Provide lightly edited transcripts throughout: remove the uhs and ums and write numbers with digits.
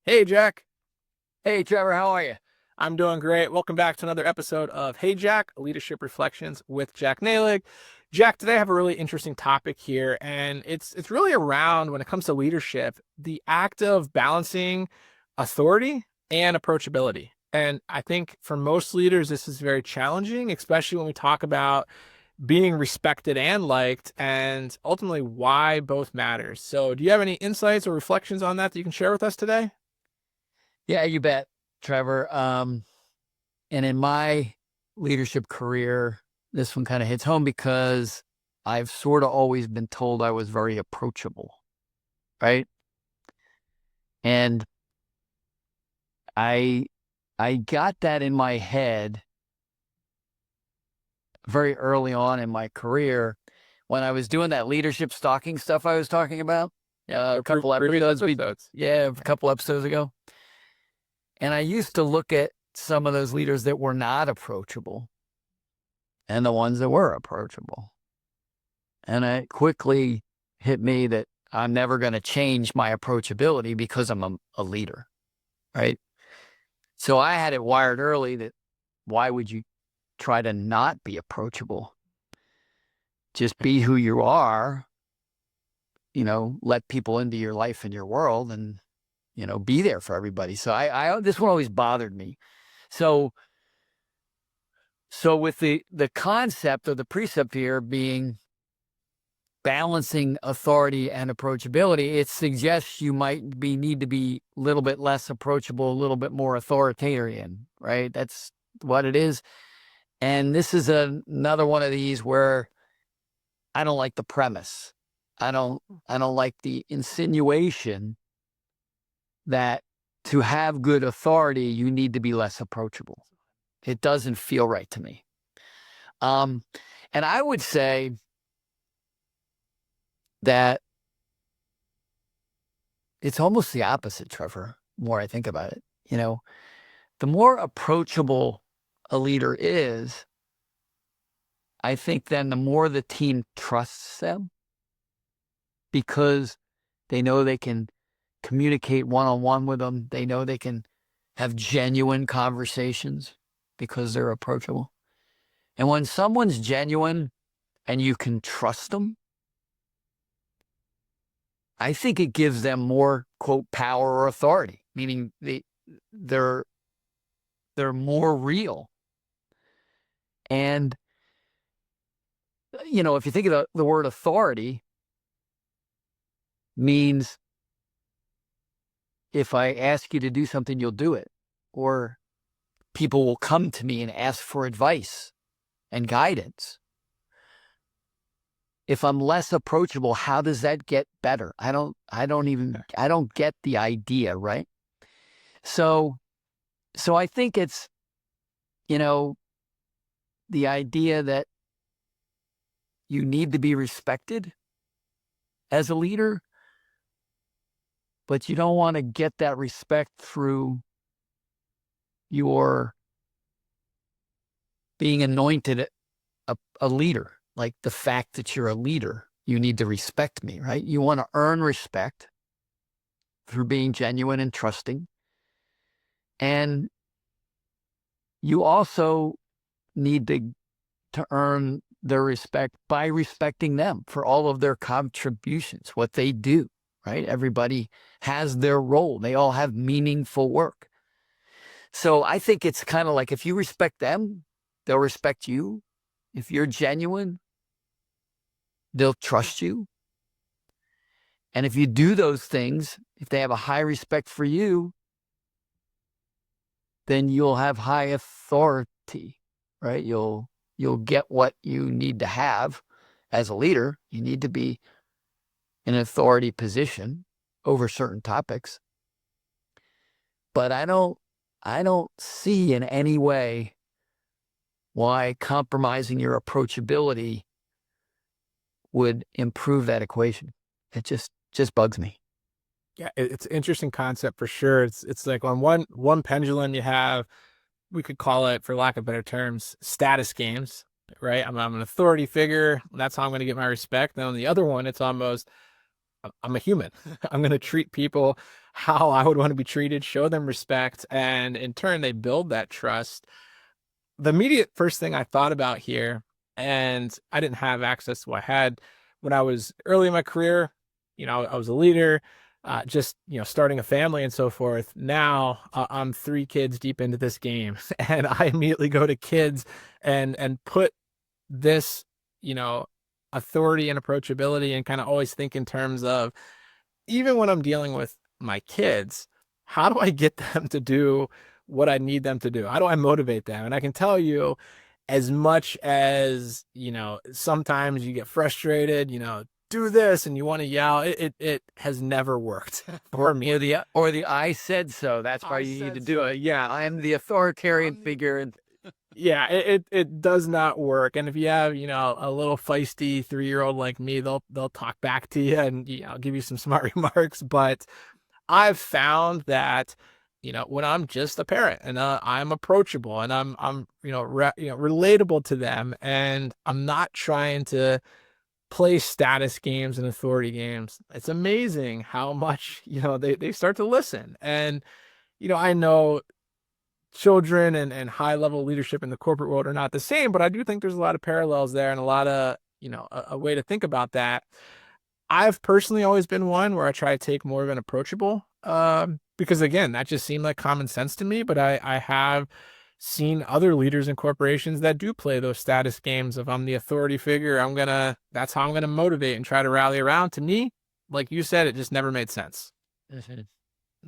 Hey, Jack. Hey Trevor, how are you? I'm doing great. Welcome back to another episode of Hey, Jack, Leadership Reflections with Jack Nalig. Jack, today I have a really interesting topic here, and it's really around when it comes to leadership, the act of balancing authority and approachability. And I think for most leaders, this is very challenging, especially when we talk about being respected and liked, and ultimately why both matters. So, do you have any insights or reflections on that you can share with us today? Yeah, you bet, Trevor. And in my leadership career, this one kind of hits home because I've sort of always been told I was very approachable, right? And I I got that in my head very early on in my career when I was doing that leadership stalking stuff I was talking about. A couple Previous episodes, episodes. a couple episodes ago. And I used to look at some of those leaders that were not approachable and the ones that were approachable. And it quickly hit me that I'm never going to change my approachability because I'm a leader, right? So I had it wired early that why would you try to not be approachable? Just be who you are, let people into your life and your world and, be there for everybody. So I this one always bothered me. So with the concept or the precept here being balancing authority and approachability, it suggests you might need to be a little bit less approachable, a little bit more authoritarian, right? That's what it is. And this is another one of these where I don't like the premise. I don't like the insinuation that to have good authority, you need to be less approachable. It doesn't feel right to me. And I would say that it's almost the opposite, Trevor, the more I think about it. The more approachable a leader is, I think then the more the team trusts them because they know they can communicate one-on-one with them. They know they can have genuine conversations because they're approachable. And when someone's genuine and you can trust them, I think it gives them more, quote, power or authority, meaning they're more real. And, if you think of the word authority means if I ask you to do something, you'll do it. Or people will come to me and ask for advice and guidance. If I'm less approachable, how does that get better? I don't get the idea, right? So I think it's, the idea that you need to be respected as a leader, but you don't want to get that respect through your being anointed a leader. Like the fact that you're a leader, you need to respect me, right? You want to earn respect through being genuine and trusting. And you also need to earn their respect by respecting them for all of their contributions, what they do, right? Everybody has their role. They all have meaningful work. So I think it's kind of like if you respect them, they'll respect you. If you're genuine, they'll trust you. And if you do those things, if they have a high respect for you, then you'll have high authority, right? You'll get what you need to have as a leader. You need to be in an authority position over certain topics. But I don't see in any way why compromising your approachability would improve that equation. It just bugs me. Yeah, it's an interesting concept for sure. It's like on one pendulum you have, we could call it, for lack of better terms, status games, right? I'm an authority figure. That's how I'm going to get my respect. Then on the other one, it's almost I'm a human. I'm going to treat people how I would want to be treated, show them respect, and in turn, they build that trust. The immediate first thing I thought about here, and I didn't have access to what I had when I was early in my career. I was a leader, just starting a family and so forth. Now I'm 3 kids deep into this game, and I immediately go to kids and put this, you know, authority and approachability, and kind of always think in terms of, even when I'm dealing with my kids, how do I get them to do what I need them to do? How do I motivate them? And I can tell you, as much as, sometimes you get frustrated, do this and you want to yell, it has never worked for me. Or the I said so. That's why you need to do it. Yeah, I am the authoritarian figure. And Yeah, it does not work. And if you have, a little feisty 3-year-old like me, they'll talk back to you and give you some smart remarks. But I've found that, when I'm just a parent and I'm approachable and I'm relatable to them, and I'm not trying to play status games and authority games, it's amazing how much, they start to listen. And, I know children and high level leadership in the corporate world are not the same, but I do think there's a lot of parallels there, and a lot of, a way to think about that. I've personally always been one where I try to take more of an approachable, because again, that just seemed like common sense to me. But I have seen other leaders in corporations that do play those status games of, I'm the authority figure, that's how I'm gonna motivate and try to rally around. To me, like you said, it just never made sense.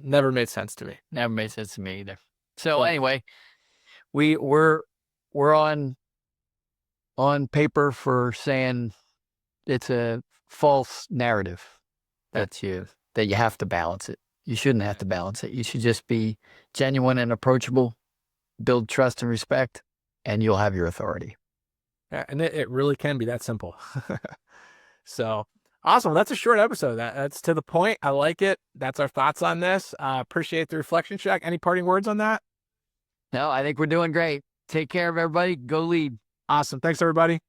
Never made sense to me. never made sense to me either. So anyway, we're on paper for saying it's a false narrative that you have to balance it. You shouldn't have to balance it. You should just be genuine and approachable, build trust and respect, and you'll have your authority. Yeah, and it really can be that simple. So awesome. That's a short episode. That's to the point. I like it. That's our thoughts on this. Appreciate the reflection, Jack. Any parting words on that? No, I think we're doing great. Take care of everybody. Go lead. Awesome. Thanks, everybody.